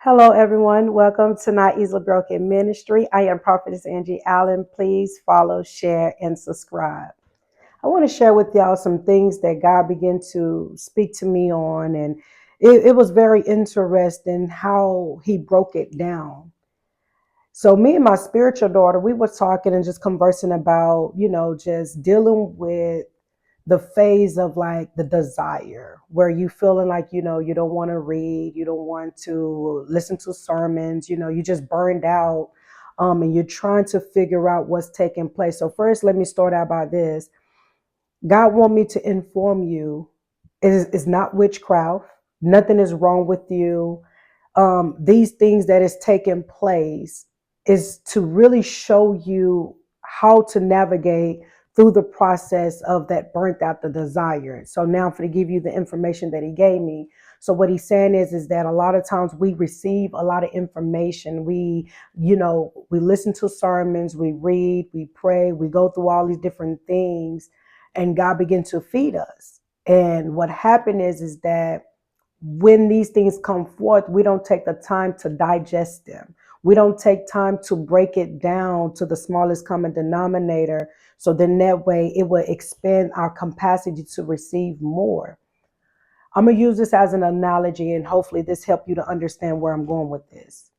Hello, everyone. Welcome to Not Easily Broken Ministry. I am Prophetess Angie Allen. Please follow, share, and subscribe. I want to share with y'all some things that God began to speak to me on, and it was very interesting how He broke it down. So, me and my spiritual daughter, we were talking and just conversing about, just dealing with the phase of like the desire where you feeling like you don't want to read, you don't want to listen to sermons, you just burned out, and you're trying to figure out what's taking place. So first, let me start out by this. God want me to inform you, it's not witchcraft. Nothing is wrong with you. These things that is taking place is to really show you how to navigate through the process of that burnt out the desire. So now I'm going to give you the information that he gave me. So what he's saying is that a lot of times we receive a lot of information. We listen to sermons, we read, we pray, we go through all these different things, and God begins to feed us. And what happened is that when these things come forth, we don't take the time to digest them. We don't take time to break it down to the smallest common denominator. So then that way it will expand our capacity to receive more. I'm going to use this as an analogy, and hopefully this help you to understand where I'm going with this.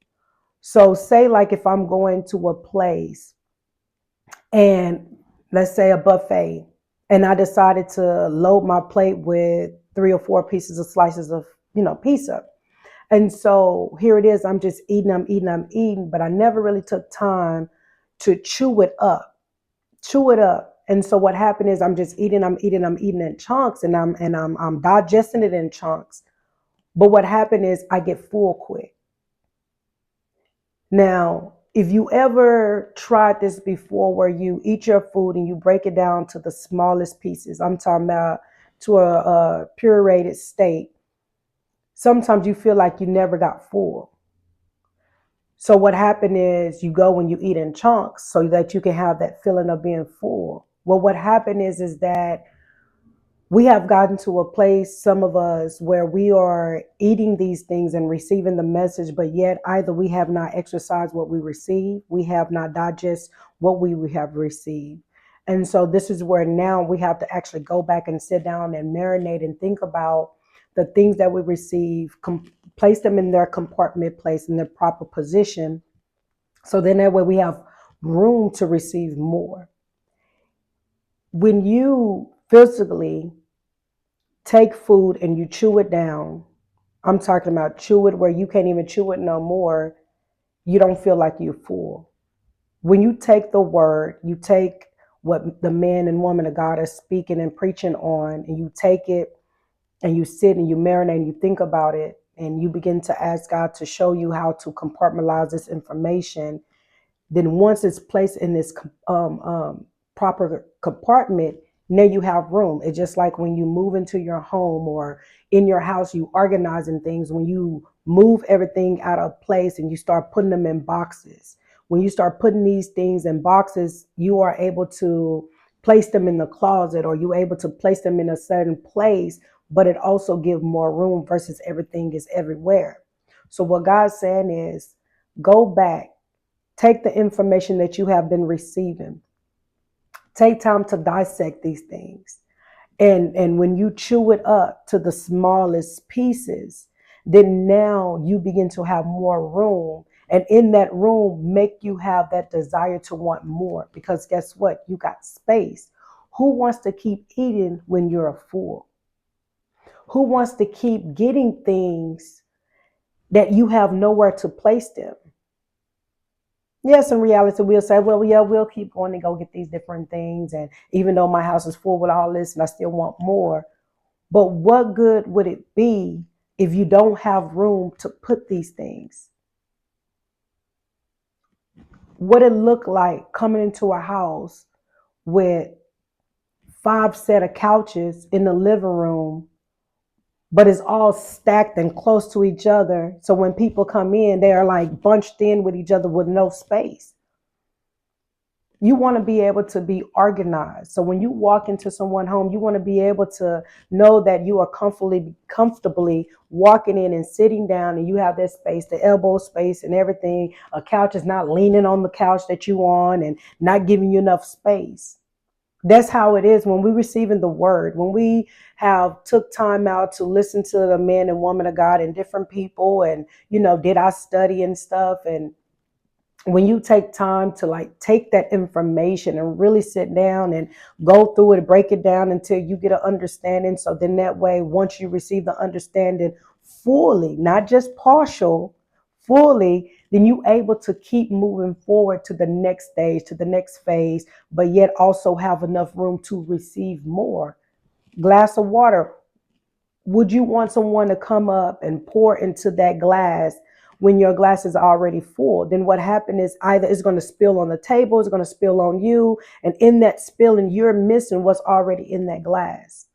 So say like if I'm going to a place and let's say a buffet, and I decided to load my plate with 3 or 4 pieces of slices of, pizza. And so here it is, I'm just eating, I'm eating, but I never really took time to chew it up. And so what happened is I'm just eating, I'm eating in chunks, and I'm digesting it in chunks. But what happened is I get full quick. Now, if you ever tried this before where you eat your food and you break it down to the smallest pieces, I'm talking about to a pureed state, sometimes you feel like you never got full. So what happened is you go and you eat in chunks so that you can have that feeling of being full. Well, what happened is that we have gotten to a place, some of us, where we are eating these things and receiving the message, but yet either we have not exercised what we receive, we have not digest what we have received. And so this is where now we have to actually go back and sit down and marinate and think about the things that we receive, place them in their compartment place in their proper position. So then that way we have room to receive more. When you physically take food and you chew it down, I'm talking about chew it where you can't even chew it no more, you don't feel like you're full. When you take the word, you take what the man and woman of God are speaking and preaching on, and you take it and you sit and you marinate and you think about it, and you begin to ask God to show you how to compartmentalize this information. Then once it's placed in this proper compartment, now you have room. It's just like when you move into your home or in your house, you organizing things. When you move everything out of place and you start putting them in boxes, when you start putting these things in boxes, you are able to place them in the closet, or you're able to place them in a certain place, but it also gives more room versus everything is everywhere. So what God's saying is go back. Take the information that you have been receiving. Take time to dissect these things. And when you chew it up to the smallest pieces, then now you begin to have more room. And in that room, make you have that desire to want more. Because guess what? You got space. Who wants to keep eating when you're full? Who wants to keep getting things that you have nowhere to place them? Yes, in reality, we'll say, well, yeah, we'll keep going and go get these different things. And even though my house is full with all this and I still want more, but what good would it be if you don't have room to put these things? What it look like coming into a house with 5 set of couches in the living room, but it's all stacked and close to each other. So when people come in, they are like bunched in with each other with no space. You want to be able to be organized. So when you walk into someone's home, you want to be able to know that you are comfortably walking in and sitting down, and you have that space, the elbow space and everything. A couch is not leaning on the couch that you on and not giving you enough space. That's how it is when we receiving the word, when we have took time out to listen to the men and women of God and different people, and did our study and stuff. And when you take time to like take that information and really sit down and go through it, break it down until you get an understanding. So then that way, once you receive the understanding fully, not just partial, fully, then you able to keep moving forward to the next stage, to the next phase, but yet also have enough room to receive more. Glass of water, would you want someone to come up and pour into that glass when your glass is already full? Then what happened is either it's going to spill on the table, it's going to spill on you, and in that spilling, you're missing what's already in that glass.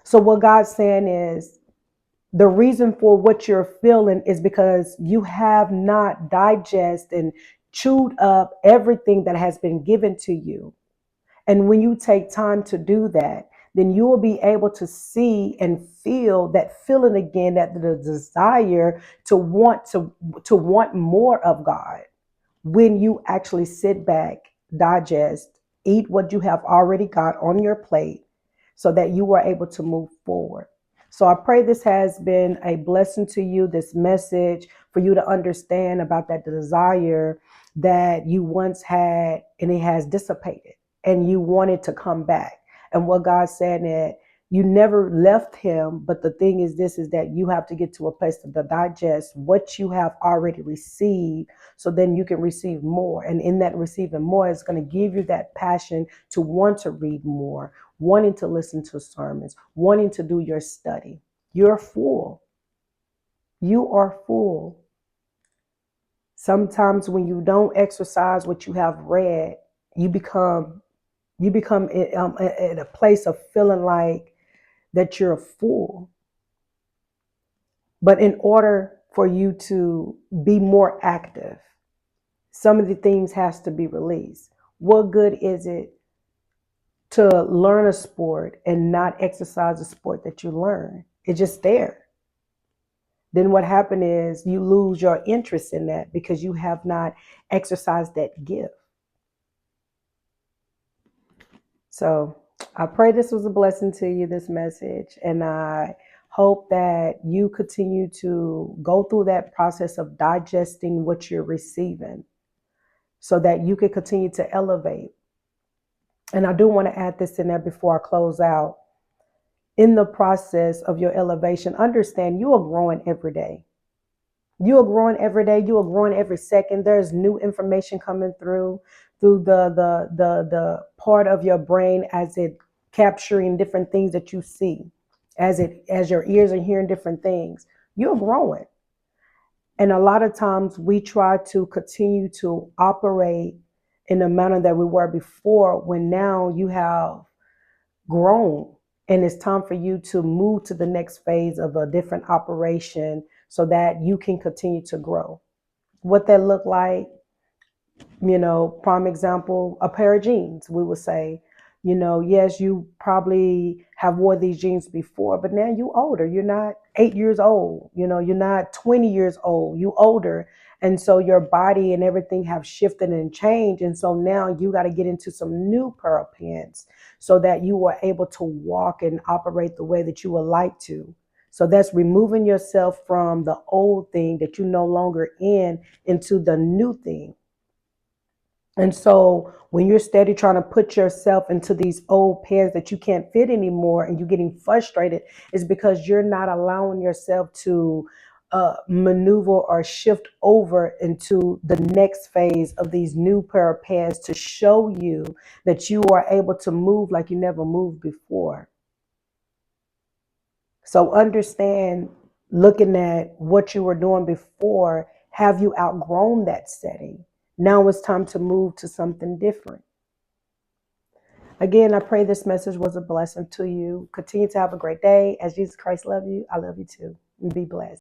So what God's saying is the reason for what you're feeling is because you have not digested and chewed up everything that has been given to you. And when you take time to do that, then you will be able to see and feel that feeling again, that the desire to want more of God when you actually sit back, digest, eat what you have already got on your plate so that you are able to move forward. So I pray this has been a blessing to you, this message, for you to understand about that desire that you once had and it has dissipated and you wanted to come back. And what God said that you never left him, but the thing is this is that you have to get to a place to digest what you have already received so then you can receive more. And in that receiving more, it's going to give you that passion to want to read more, wanting to listen to sermons, wanting to do your study. You're full. You are full. Sometimes when you don't exercise what you have read, you become at a place of feeling like that you're full. But in order for you to be more active, some of the things has to be released. What good is it to learn a sport and not exercise the sport that you learn? It's just there. Then what happened is you lose your interest in that because you have not exercised that gift. So I pray this was a blessing to you, this message, and I hope that you continue to go through that process of digesting what you're receiving so that you can continue to elevate. And I do want to add this in there before I close out. In the process of your elevation, understand you are growing every day. You are growing every day. You are growing every second. There's new information coming through the part of your brain as it capturing different things that you see, as your ears are hearing different things. You're growing. And a lot of times we try to continue to operate in the manner that we were before when now you have grown and it's time for you to move to the next phase of a different operation so that you can continue to grow. What that look like, prime example, a pair of jeans, we would say, yes, you probably have wore these jeans before, but now you older. You're not 8 years old. You're not 20 years old. You older. And so your body and everything have shifted and changed. And so now you got to get into some new pair of pants so that you are able to walk and operate the way that you would like to. So that's removing yourself from the old thing that you no longer into the new thing. And so when you're steady trying to put yourself into these old pants that you can't fit anymore and you're getting frustrated, it's because you're not allowing yourself to maneuver or shift over into the next phase of these new pair of pants to show you that you are able to move like you never moved before. So understand, looking at what you were doing before, have you outgrown that setting? Now it's time to move to something different. Again, I pray this message was a blessing to you. Continue to have a great day. As Jesus Christ loves you, I love you too. And be blessed.